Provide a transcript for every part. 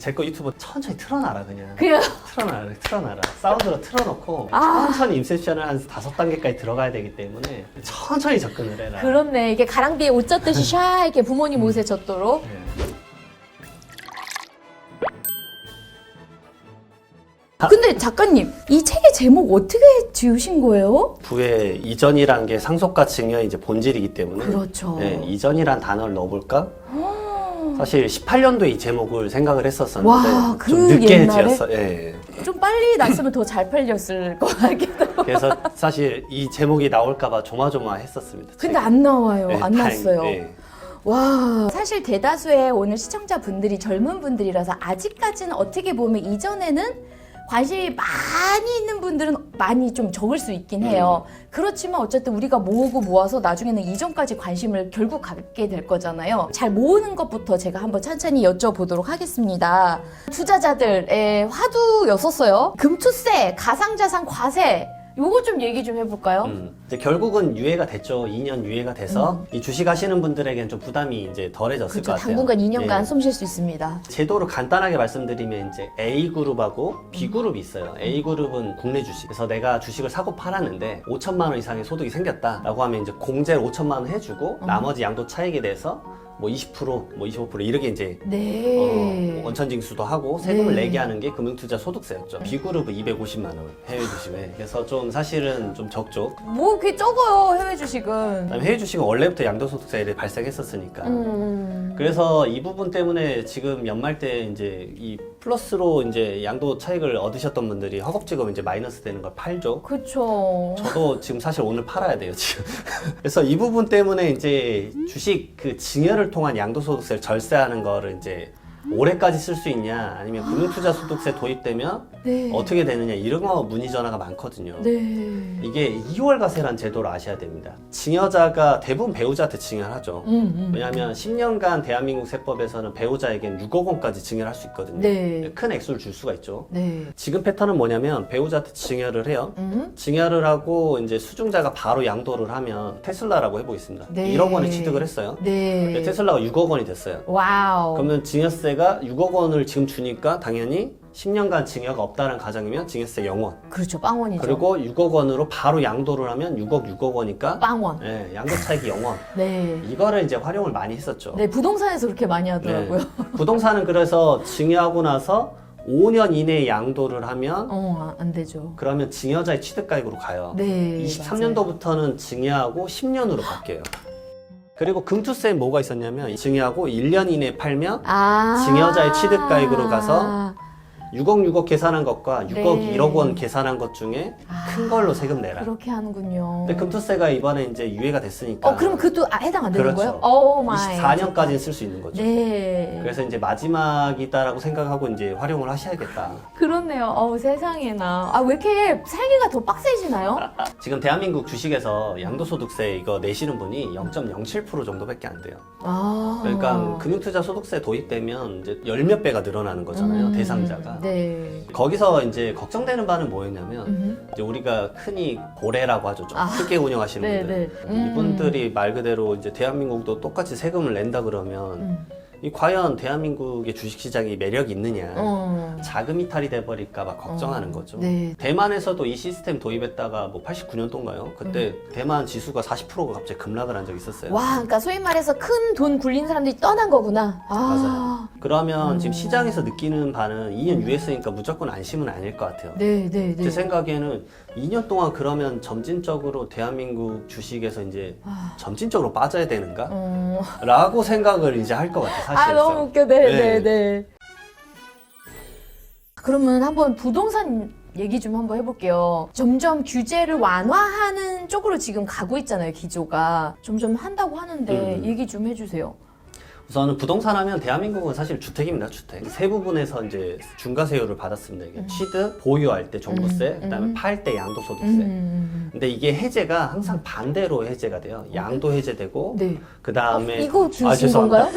제 거 유튜브 천천히 틀어놔라 그냥. 그냥 틀어놔라. 사운드로 틀어놓고 천천히 인셉션을 한 5단계까지 들어가야 되기 때문에 천천히 접근을 해라. 그렇네. 이게 가랑비에 옷 젖듯이 샤 이렇게 부모님 옷에 젖도록. 네. 근데 작가님, 이 책의 제목 어떻게 지으신 거예요? 부의 이전이란 게 상속과 증여의 이제 본질이기 때문에 그렇죠. 네, 이전이란 단어를 넣어볼까? 사실 18년도에 이 제목을 생각을 했었었는데 와, 그 좀 늦게 옛날에? 지었어. 예. 좀 빨리 났으면 더 잘 팔렸을 것 같기도 하고. 그래서 사실 이 제목이 나올까봐 조마조마했었습니다. 근데 안 나와요. 네, 안 났어요. 네. 와, 사실 대다수의 오늘 시청자분들이 젊은 분들이라서 아직까지는 어떻게 보면 이전에는 관심이 많이 있는 분들은 많이 좀 적을 수 있긴 해요. 그렇지만 어쨌든 우리가 모으고 모아서 나중에는 이전까지 관심을 결국 갖게 될 거잖아요. 잘 모으는 것부터 제가 한번 천천히 여쭤보도록 하겠습니다. 투자자들의 화두였었어요. 금투세, 가상자산 과세, 요거 좀 얘기 좀 해볼까요? 이제 결국은 유예가 됐죠. 2년 유예가 돼서 이 주식 하시는 분들에게는 좀 부담이 이제 덜해졌을 그렇죠. 것 같아요. 당분간 2년간 예. 숨 쉴 수 있습니다. 제도를 간단하게 말씀드리면 이제 A그룹하고 B그룹이 있어요. A그룹은 국내 주식. 그래서 내가 주식을 사고 팔았는데 5천만 원 이상의 소득이 생겼다라고 하면 이제 공제를 5천만 원 해주고 나머지 양도 차익에 대해서 뭐 20%, 뭐 25% 이렇게 이제 네. 원천징수도 하고 세금을 네. 내게 하는 게 금융투자 소득세였죠. B그룹은 250만 원 해외 주식에. 그래서 좀 사실은 좀 적죠. 뭐 그게 적어요, 해외 주식은. 그다음에 해외 주식은 원래부터 양도소득세를 발생했었으니까. 그래서 이 부분 때문에 지금 연말 때 이제 이 플러스로 이제 양도 차익을 얻으셨던 분들이 허겁지겁 이제 마이너스 되는 걸 팔죠. 그쵸. 저도 지금 사실 오늘 팔아야 돼요, 지금. 그래서 이 부분 때문에 이제 주식 그 증여를 통한 양도소득세를 절세하는 거를 이제 올해까지 쓸 수 있냐, 아니면 금융투자소득세 도입되면 네. 어떻게 되느냐, 이런 거 문의 전화가 많거든요. 네. 이게 2월 과세란 제도를 아셔야 됩니다. 증여자가 대부분 배우자한테 증여를 하죠. 왜냐하면 10년간 대한민국 세법에서는 배우자에겐 6억 원까지 증여를 할 수 있거든요. 네. 큰 액수를 줄 수가 있죠. 네. 지금 패턴은 뭐냐면 배우자한테 증여를 해요. 증여를 하고 이제 수중자가 바로 양도를 하면 테슬라라고 해보겠습니다. 네. 1억 원을 취득을 했어요. 네. 근데 테슬라가 6억 원이 됐어요. 와우. 그러면 증여세가 6억 원을 지금 주니까 당연히 10년간 증여가 없다는 가정이면 증여세 0원. 그렇죠. 빵원이죠. 그리고 6억 원으로 바로 양도를 하면 6억 원이니까 빵원. 네, 양도 차익이 0원. 네. 이거를 이제 활용을 많이 했었죠. 네, 부동산에서 그렇게 많이 하더라고요. 네. 부동산은 그래서 증여하고 나서 5년 이내에 양도를 하면 안 되죠. 그러면 증여자의 취득가액으로 가요. 네. 23년도부터는 증여하고 10년으로 바뀌어요. 그리고 금투세에 뭐가 있었냐면 증여하고 1년 이내에 팔면 증여자의 취득가액으로 가서 6억 계산한 것과 6억 네. 1억 원 계산한 것 중에 큰 걸로 세금 내라. 그렇게 하는군요. 근데 금투세가 이번에 이제 유예가 됐으니까. 그럼 그것도 해당 안 되는 그렇죠. 거예요? 오 마이. 24년까지는 쓸 수 있는 거죠. 네. 그래서 이제 마지막이다라고 생각하고 이제 활용을 하셔야겠다. 그렇네요. 세상에나. 왜 이렇게 살기가 더 빡세지나요? 지금 대한민국 주식에서 양도소득세 이거 내시는 분이 0.07% 정도밖에 안 돼요. 그러니까 금융투자 소득세 도입되면 이제 열 몇 배가 늘어나는 거잖아요. 대상자가. 네. 거기서 이제 걱정되는 바는 뭐였냐면 이제 우리가 흔히 고래라고 하죠. 좀 크게 운영하시는 네, 분들. 네. 이분들이 말 그대로 이제 대한민국도 똑같이 세금을 낸다 그러면 이 과연 대한민국의 주식시장이 매력이 있느냐. 자금 이탈이 돼버릴까 봐 걱정하는 거죠. 네. 대만에서도 이 시스템 도입했다가 뭐 89년도인가요? 그때 대만 지수가 40%가 갑자기 급락을 한 적이 있었어요. 와, 그러니까 소위 말해서 큰 돈 굴린 사람들이 떠난 거구나. 맞아요. 그러면 지금 시장에서 느끼는 바는 2년 유예했으니까 무조건 안심은 아닐 것 같아요. 네, 네, 제 네. 생각에는 2년 동안 그러면 점진적으로 대한민국 주식에서 이제 점진적으로 빠져야 되는가? 라고 생각을 이제 할 것 같아요, 사실은. 너무 웃겨. 네, 네, 네. 네. 그러면 한번 부동산 얘기 좀 한번 해볼게요. 점점 규제를 완화하는 쪽으로 지금 가고 있잖아요, 기조가. 점점 한다고 하는데 얘기 좀 해주세요. 우선은 부동산 하면 대한민국은 사실 주택입니다, 주택. 세 부분에서 이제 중과세율을 받았습니다. 이게 취득, 보유할 때 종부세, 그다음에 팔 때 양도소득세. 근데 이게 해제가 항상 반대로 해제가 돼요. 양도 해제되고, 네. 그다음에 이거 들으신 죄송합니다. 건가요?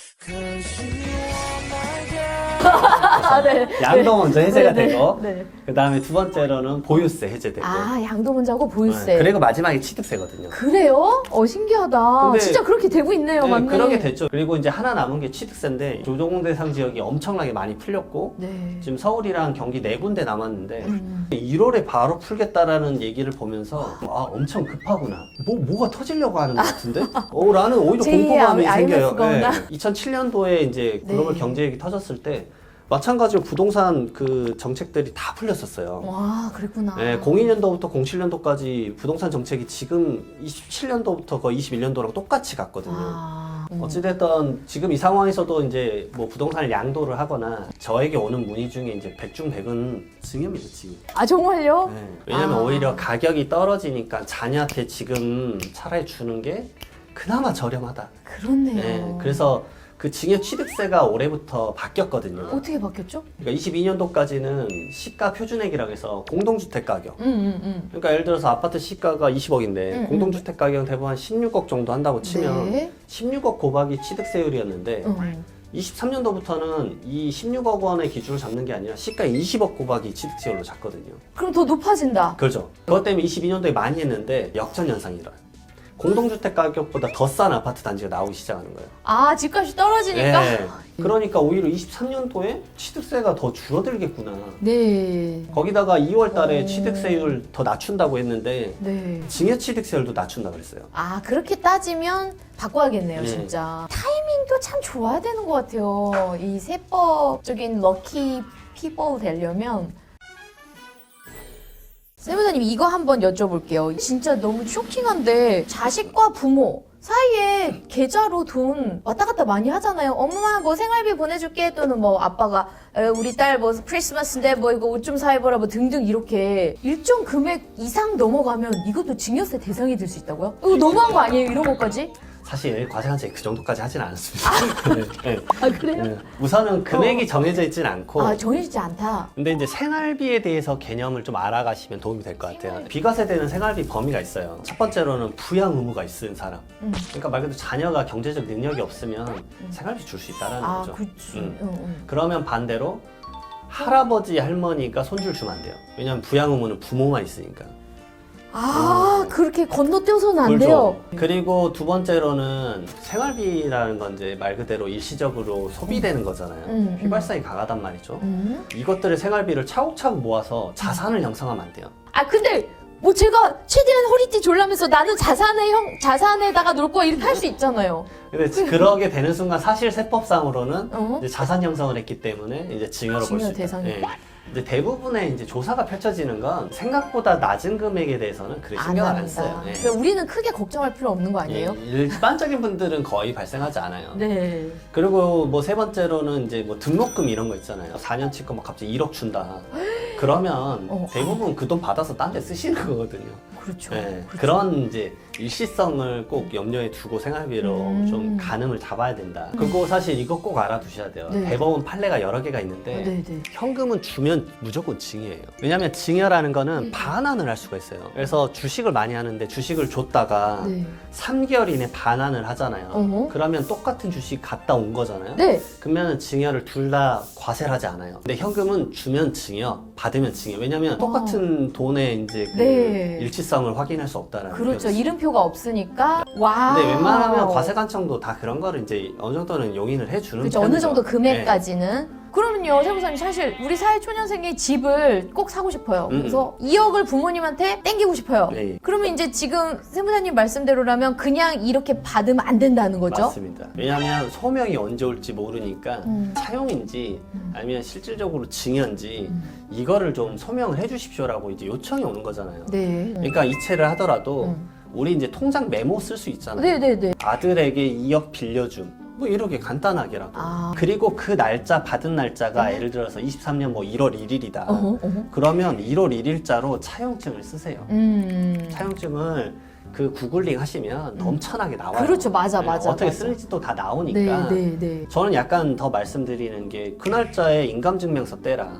아, 네. 양도 먼저 해제가 네, 되고 네. 그 다음에 두 번째로는 보유세 해제되고 아, 양도문자고 보유세. 네, 그리고 마지막에 취득세거든요. 그래요? 신기하다. 근데- 진짜 그렇게 되고 있네요, 네, 맞네. 그러게 됐죠. 그리고 이제 하나 남은 게 취득세인데 조정 대상 지역이 엄청나게 많이 풀렸고 네. 지금 서울이랑 경기 네 군데 남았는데 1월에 바로 풀겠다라는 얘기를 보면서 엄청 급하구나. 뭐가 터지려고 하는 것 같은데? 라는 오히려 제2의 공포감이 생겨요. IMF 가 오나? 2007년도에 이제 글로벌 네. 경제위기 터졌을 때 마찬가지로 부동산 그 정책들이 다 풀렸었어요. 와, 그랬구나. 네, 02년도부터 07년도까지 부동산 정책이 지금 27년도부터 거의 21년도랑 똑같이 갔거든요. 어찌됐든 지금 이 상황에서도 이제 뭐 부동산을 양도를 하거나 저에게 오는 문의 중에 이제 100중 100은 증여입니다, 증여. 아, 정말요? 네, 왜냐면 아. 오히려 가격이 떨어지니까 자녀한테 지금 차라리 주는 게 그나마 저렴하다. 그렇네요. 네, 그래서 그 증여 취득세가 올해부터 바뀌었거든요. 어떻게 바뀌었죠? 그러니까 22년도까지는 시가 표준액이라고 해서 공동주택 가격. 그러니까 예를 들어서 아파트 시가가 20억인데 공동주택 가격은 대부분 한 16억 정도 한다고 치면 네. 16억 곱하기 취득세율이었는데 23년도부터는 이 16억 원의 기준을 잡는 게 아니라 시가 20억 곱하기 취득세율로 잡거든요. 그럼 더 높아진다. 그렇죠. 그것 때문에 22년도에 많이 했는데 역전현상이 일어나요. 공동주택 가격보다 더 싼 아파트 단지가 나오기 시작하는 거예요. 아, 집값이 떨어지니까? 네. 그러니까 오히려 23년도에 취득세가 더 줄어들겠구나. 네. 거기다가 2월 달에 오. 취득세율 더 낮춘다고 했는데 네. 증여 취득세율도 낮춘다 그랬어요. 아, 그렇게 따지면 바꿔야겠네요, 네. 진짜. 타이밍도 참 좋아야 되는 것 같아요. 이 세법적인 럭키 피버 되려면. 세무사님, 이거 한번 여쭤볼게요. 진짜 너무 쇼킹한데 자식과 부모 사이에 계좌로 돈 왔다 갔다 많이 하잖아요. 엄마 뭐 생활비 보내줄게, 또는 뭐 아빠가 우리 딸 뭐 크리스마스인데 뭐 이거 옷 좀 사입어라 뭐 등등, 이렇게 일정 금액 이상 넘어가면 이것도 증여세 대상이 될 수 있다고요? 이거 너무한 거 아니에요, 이런 것까지? 사실 과세관청이 그 정도까지 하진 않았습니다. 네, 네. 아, 그래요? 네. 우선은 금액이 정해져 있진 않고 아, 정해지지 않다. 근데 이제 생활비에 대해서 개념을 좀 알아가시면 도움이 될 것 같아요. 비과세되는 생활비 범위가 있어요. 첫 번째로는 부양 의무가 있는 사람. 그러니까 말 그대로 자녀가 경제적 능력이 없으면 생활비 줄 수 있다라는 아, 거죠. 그치. 그러면 반대로 할아버지 할머니가 손주를 주면 안 돼요. 왜냐면 부양 의무는 부모만 있으니까. 아, 그렇게 건너뛰어서는 안 그렇죠. 돼요. 그리고 두 번째로는 생활비라는 건 이제 말 그대로 일시적으로 소비되는 거잖아요. 휘발성이 강하단 말이죠. 이것들의 생활비를 차곡차곡 모아서 자산을 형성하면 안 돼요. 아, 근데 뭐 제가 최대한 허리띠 졸라면서 나는 자산에다가 놀 거야 이렇게 할 수 있잖아요. 근데 그러게 되는 순간 사실 세법상으로는 어? 이제 자산 형성을 했기 때문에 이제 증여로 볼 수 증여 있다. 대상이. 예. 근데 대부분의 이제 조사가 펼쳐지는 건 생각보다 낮은 금액에 대해서는 그리 신경을 안 써요. 예. 그러니까 우리는 크게 걱정할 필요 없는 거 아니에요? 예, 일반적인 분들은 거의 발생하지 않아요. 네. 그리고 뭐 세 번째로는 이제 뭐 등록금 이런 거 있잖아요. 4년치 거 막 갑자기 1억 준다. 그러면 대부분 그 돈 받아서 딴 데 쓰시는 거거든요. 그렇죠. 네, 그렇죠. 그런 이제 일시성을 꼭 염려에 두고 생활비로 좀 가늠을 잡아야 된다. 그리고 사실 이거 꼭 알아두셔야 돼요. 네. 대법원 판례가 여러 개가 있는데 네네. 현금은 주면 무조건 증여예요. 왜냐하면 증여라는 거는 반환을 할 수가 있어요. 그래서 주식을 많이 하는데 주식을 줬다가 네. 3개월 이내 반환을 하잖아요. 어허. 그러면 똑같은 주식 갖다 온 거잖아요. 네. 그러면 증여를 둘 다 과세를 하지 않아요. 근데 현금은 주면 증여, 받으면 증여. 왜냐면 똑같은 돈에 이제 그 네. 일치성을 확인할 수 없다라는 그렇죠. 거죠. 이름표가 없으니까. 와. 근데 웬만하면 과세관청도 다 그런 거를 이제 어느 정도는 용인을 해주는 그렇죠. 어느 편이죠. 정도 네. 금액까지는. 그러면요, 세무사님, 사실 우리 사회초년생이 집을 꼭 사고 싶어요. 그래서 2억을 부모님한테 땡기고 싶어요. 네. 그러면 이제 지금 세무사님 말씀대로라면 그냥 이렇게 받으면 안 된다는 거죠? 맞습니다. 왜냐하면 소명이 언제 올지 모르니까 차용인지 아니면 실질적으로 증여인지 이거를 좀 소명을 해주십시오라고 이제 요청이 오는 거잖아요. 네. 그러니까 이체를 하더라도 우리 이제 통장 메모 쓸 수 있잖아요. 네네네. 아들에게 2억 빌려줌. 뭐 이렇게 간단하게라도. 아. 그리고 그 날짜 받은 날짜가 예를 들어서 23년 뭐 1월 1일이다. 어허. 그러면 1월 1일자로 차용증을 쓰세요. 차용증을 그 구글링 하시면 넘쳐나게 나와요. 그렇죠. 맞아, 네, 맞아. 어떻게 맞아. 쓰는지도 다 나오니까. 네. 저는 약간 더 말씀드리는 게 그 날짜에 인감증명서 떼라.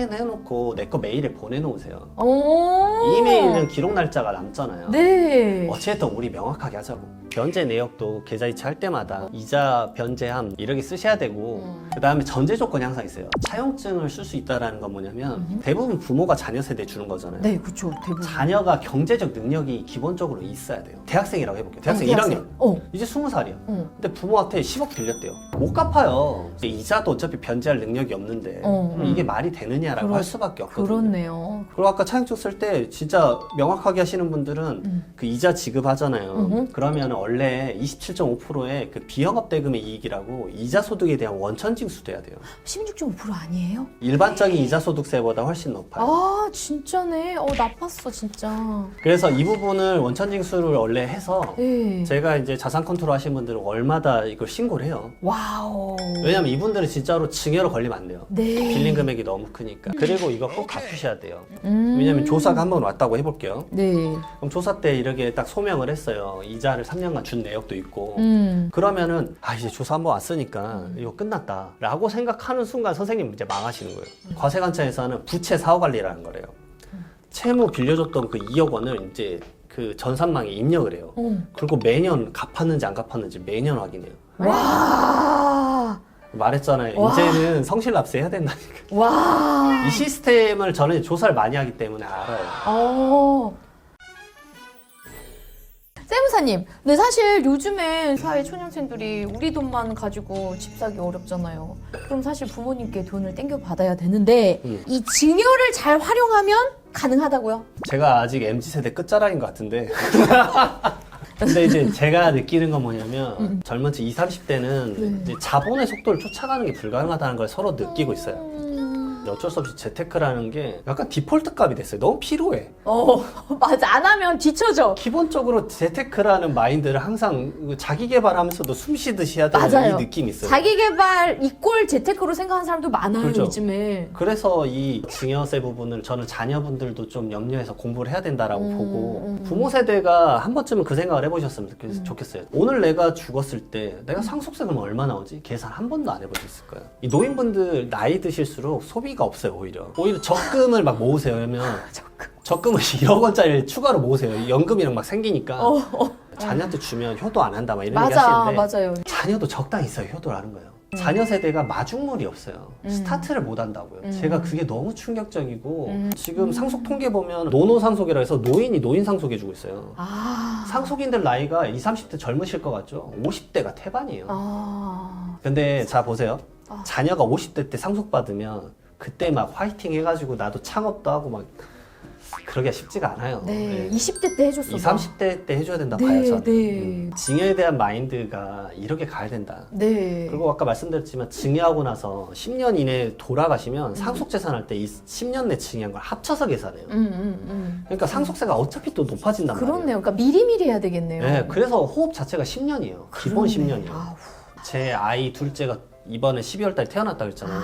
스캔해놓고 내 거 메일에 보내놓으세요. 오. 이메일은 기록 날짜가 남잖아요. 네. 어쨌든 우리 명확하게 하자고. 변제 내역도 계좌이체 할 때마다 이자 변제함 이렇게 쓰셔야 되고 그 다음에 전제 조건이 항상 있어요. 차용증을 쓸 수 있다는 건 뭐냐면 대부분 부모가 자녀 세대에 주는 거잖아요. 네, 그렇죠. 대부분. 자녀가 경제적 능력이 기본적으로 있어야 돼요. 대학생이라고 해볼게요. 대학생 대학생. 1학년. 이제 20살이야. 근데 부모한테 10억 빌렸대요. 못 갚아요. 이제 이자도 어차피 변제할 능력이 없는데 그럼 이게 말이 되느냐라고 할 수밖에 없거든요. 그렇네요. 그리고 아까 차용증 쓸 때 진짜 명확하게 하시는 분들은 그 이자 지급하잖아요. 그러면 원래 27.5%의 그 비영업 대금의 이익이라고 이자 소득에 대한 원천 징수돼야 돼요. 16.5% 아니에요? 일반적인 이자 소득세보다 훨씬 높아요. 아, 진짜네. 나빴어, 진짜. 그래서 이 부분을 원천 징수를 원래 해서 네. 제가 이제 자산 컨트롤 하시는 분들은 월마다 이걸 신고를 해요. 와우. 왜냐면 이분들은 진짜로 증여로 걸리면 안 돼요. 네. 빌린 금액이 너무 크니까. 그리고 이거 꼭 갚으셔야 돼요. 왜냐면 조사가 한 번 왔다고 해볼게요. 네. 그럼 조사 때 이렇게 딱 소명을 했어요. 이자를 3년간 준 내역도 있고. 음. 그러면은 이제 조사 한 번 왔으니까 이거 끝났다 라고 생각하는 순간 선생님 이제 망하시는 거예요. 과세관청에서는 부채 사후관리라는 거래요. 채무 빌려줬던 그 2억 원을 이제 그 전산망에 입력을 해요. 그리고 매년 갚았는지 안 갚았는지 매년 확인해요. 와. 말했잖아요. 와. 이제는 성실납세 해야 된다니까. 와. 이 시스템을 저는 조사를 많이 하기 때문에 알아요. 세무사님, 근데 사실 요즘에 사회 초년생들이 우리 돈만 가지고 집 사기 어렵잖아요. 그럼 사실 부모님께 돈을 땡겨 받아야 되는데 이 증여를 잘 활용하면 가능하다고요? 제가 아직 MZ세대 끝자락인 것 같은데 근데 이제 제가 느끼는 건 뭐냐면 젊은 층 20, 30대는 이제 자본의 속도를 쫓아가는 게 불가능하다는 걸 서로 느끼고 있어요. 어쩔 수 없이 재테크라는 게 약간 디폴트 값이 됐어요. 너무 필요해. 맞아. 안 하면 뒤쳐져. 기본적으로 재테크라는 마인드를 항상 자기 개발하면서도 숨 쉬듯이 해야 되는 맞아요. 이 느낌이 있어요. 자기 개발 이꼴 재테크로 생각하는 사람도 많아요, 그렇죠. 요즘에. 그래서 이 증여세 부분을 저는 자녀분들도 좀 염려해서 공부를 해야 된다라고 보고 부모 세대가 한 번쯤은 그 생각을 해보셨으면 좋겠어요. 오늘 내가 죽었을 때 내가 상속세 그러면 얼마 나오지? 계산 한 번도 안 해보셨을 거예요. 이 노인분들 나이 드실수록 소비가 없어요. 오히려 적금을 막 모으세요. 그러면 적금을 1억 원짜리 추가로 모으세요. 연금이랑 막 생기니까 자녀한테 주면 효도 안 한다 막 이런 얘기 하시는데 맞아요. 자녀도 적당히 있어야 효도를 하는 거예요. 자녀 세대가 마중물이 없어요. 스타트를 못 한다고요. 제가 그게 너무 충격적이고 지금 상속 통계 보면 노노상속이라 해서 노인이 노인 상속해 주고 있어요. 상속인들 나이가 20, 30대 젊으실 것 같죠? 50대가 태반이에요. 근데 자 보세요. 자녀가 50대 때 상속받으면 그때 막 화이팅 해가지고 나도 창업도 하고 막 그러기가 쉽지가 않아요. 네. 20대 때 해줬어. 20, 30대 때 해줘야 된다 네, 봐요, 저는. 네. 증여에 대한 마인드가 이렇게 가야 된다. 네. 그리고 아까 말씀드렸지만 증여하고 나서 10년 이내에 돌아가시면 상속재산 할 때 이 10년 내 증여한 걸 합쳐서 계산해요. 그러니까 상속세가 어차피 또 높아진단 말이에요. 그렇네요. 그러니까 미리미리 해야 되겠네요. 네, 그래서 호흡 자체가 10년이에요. 기본 10년이에요. 제 아이 둘째가 이번에 12월 달에 태어났다고 했잖아요.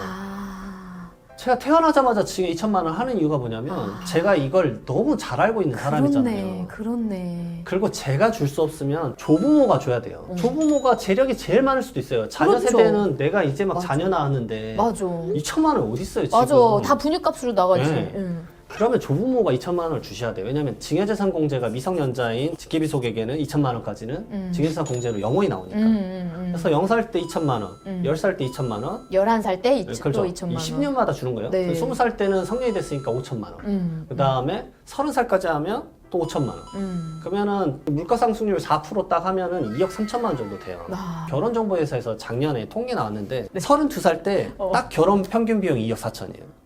제가 태어나자마자 증여 2천만 원 하는 이유가 뭐냐면 제가 이걸 너무 잘 알고 있는 사람이잖아요. 그렇네. 그리고 제가 줄 수 없으면 조부모가 줘야 돼요. 조부모가 재력이 제일 많을 수도 있어요. 자녀 그렇죠. 세대는 내가 이제 막 맞아. 자녀 낳았는데 맞아. 2천만 원 어디 있어요 지금. 맞아. 다 분유값으로 나가지. 네. 그러면 조부모가 2천만 원을 주셔야 돼요. 왜냐하면 증여재산 공제가 미성년자인 직계비속에게는 2천만 원까지는 증여재산 공제로 영원히 나오니까. 그래서 0살 때 2천만 원, 10살 때 2천만 원, 11살 때 그렇죠. 또 2천만 원. 10년마다 주는 거예요. 네. 20살 때는 성년이 됐으니까 5천만 원. 그 다음에 30살까지 하면 또 5천만 원. 그러면은 물가상승률 4% 딱 하면은 2억 3천만 원 정도 돼요. 결혼정보회사에서 작년에 통계 나왔는데 32살 때 딱 결혼 평균 비용이 2억 4천이에요.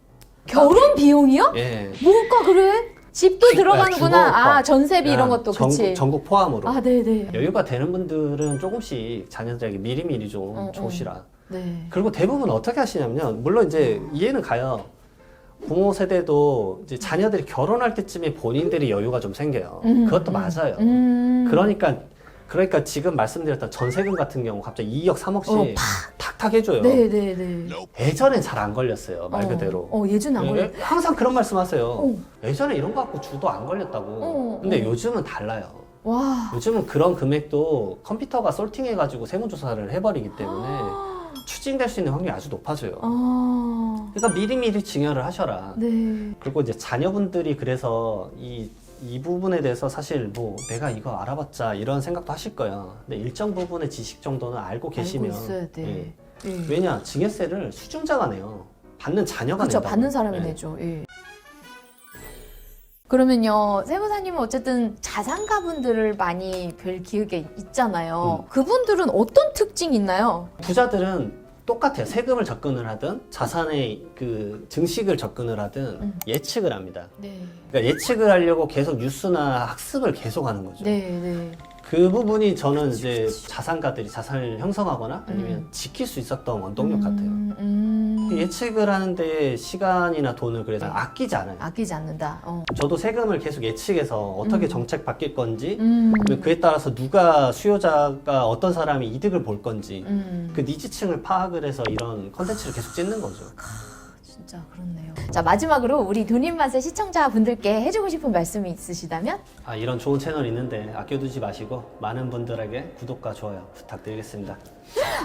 결혼 비용이요? 예. 뭐가 그래? 집도 들어가는구나. 주거, 전세비 이런 것도 그치. 전국 포함으로. 네네. 여유가 되는 분들은 조금씩 자녀들에게 미리미리 좀 주시라. 네. 그리고 대부분 어떻게 하시냐면, 물론 이제 이해는 가요. 부모 세대도 이제 자녀들이 결혼할 때쯤에 본인들이 여유가 좀 생겨요. 그것도 맞아요. 그러니까 지금 말씀드렸던 전세금 같은 경우 갑자기 2억, 3억씩 탁탁 해줘요. 네네네. 예전엔 잘 안 걸렸어요. 말 그대로. 예전에 안 걸렸. 항상 그런 말씀 하세요. 예전에 이런 거 갖고 주도 안 걸렸다고. 근데 요즘은 달라요. 와. 요즘은 그런 금액도 컴퓨터가 솔팅해가지고 세무조사를 해버리기 때문에 추징될 수 있는 확률이 아주 높아져요. 그러니까 미리미리 증여를 하셔라. 네. 그리고 이제 자녀분들이 그래서 이 부분에 대해서 사실 뭐 내가 이거 알아봤자 이런 생각도 하실 거예요. 근데 일정 부분의 지식 정도는 알고 계시면 알고 있어야 돼. 예. 예. 왜냐 증여세를 수중자가 내요. 받는 자녀가 그렇죠. 낸다고. 받는 사람이 예. 내죠. 예. 그러면요, 세무사님은 어쨌든 자산가분들을 많이 뵐 기회가 있잖아요. 그분들은 어떤 특징이 있나요? 부자들은 똑같아요. 세금을 접근을 하든 자산의 그 증식을 접근을 하든 예측을 합니다. 네. 그러니까 예측을 하려고 계속 뉴스나 학습을 계속 하는 거죠. 네, 네. 그 부분이 저는 이제 자산가들이 자산을 형성하거나 아니면 지킬 수 있었던 원동력 같아요. 예측을 하는데 시간이나 돈을 그래서 아끼지 않아요. 아끼지 않는다. 저도 세금을 계속 예측해서 어떻게 정책 바뀔 건지 그에 따라서 누가 수요자가 어떤 사람이 이득을 볼 건지 그 니즈층을 파악을 해서 이런 컨텐츠를 계속 찍는 거죠. 진짜 그렇네요. 자, 마지막으로 우리 돈입맛의 시청자분들께 해주고 싶은 말씀이 있으시다면? 아, 이런 좋은 채널 있는데 아껴두지 마시고 많은 분들에게 구독과 좋아요 부탁드리겠습니다.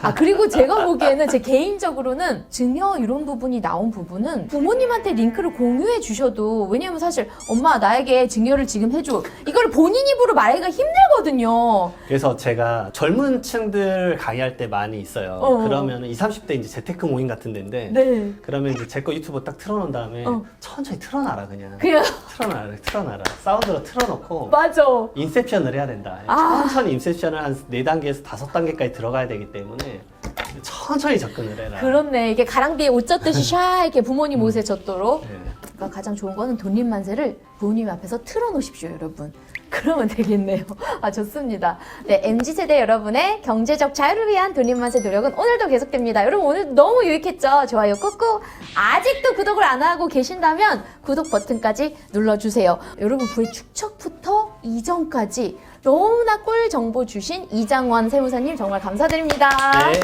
아, 그리고 제가 보기에는 제 개인적으로는 증여 이런 부분이 나온 부분은 부모님한테 링크를 공유해 주셔도, 왜냐면 사실 엄마 나에게 증여를 지금 해줘, 이걸 본인 입으로 말하기가 힘들거든요. 그래서 제가 젊은 층들 강의할 때 많이 있어요. 그러면 20, 30대 이제 재테크 모임 같은 데인데 네. 그러면 이제 제 거 유튜브 딱 틀어놓은 다음에 천천히 틀어놔라 그냥. 그냥 틀어놔라. 사운드로 틀어놓고 맞아. 인셉션을 해야 된다. 천천히 인셉션을 한 4단계에서 5단계까지 들어가야 되기 때문에 천천히 접근을 해라. 그렇네. 이게 가랑비에 옷 젖듯이 샤 이렇게 부모님 옷에 젖도록. 네. 그러니까 가장 좋은 거는 돈입만세를 부모님 앞에서 틀어놓으십시오, 여러분. 그러면 되겠네요. 아, 좋습니다. 네, MZ세대 여러분의 경제적 자유를 위한 돈입만세 노력은 오늘도 계속됩니다. 여러분, 오늘 너무 유익했죠? 좋아요 꾹꾹. 아직도 구독을 안 하고 계신다면 구독 버튼까지 눌러주세요. 여러분, 부의 축척부터 이전까지 너무나 꿀 정보 주신 이장원 세무사님 정말 감사드립니다. 네.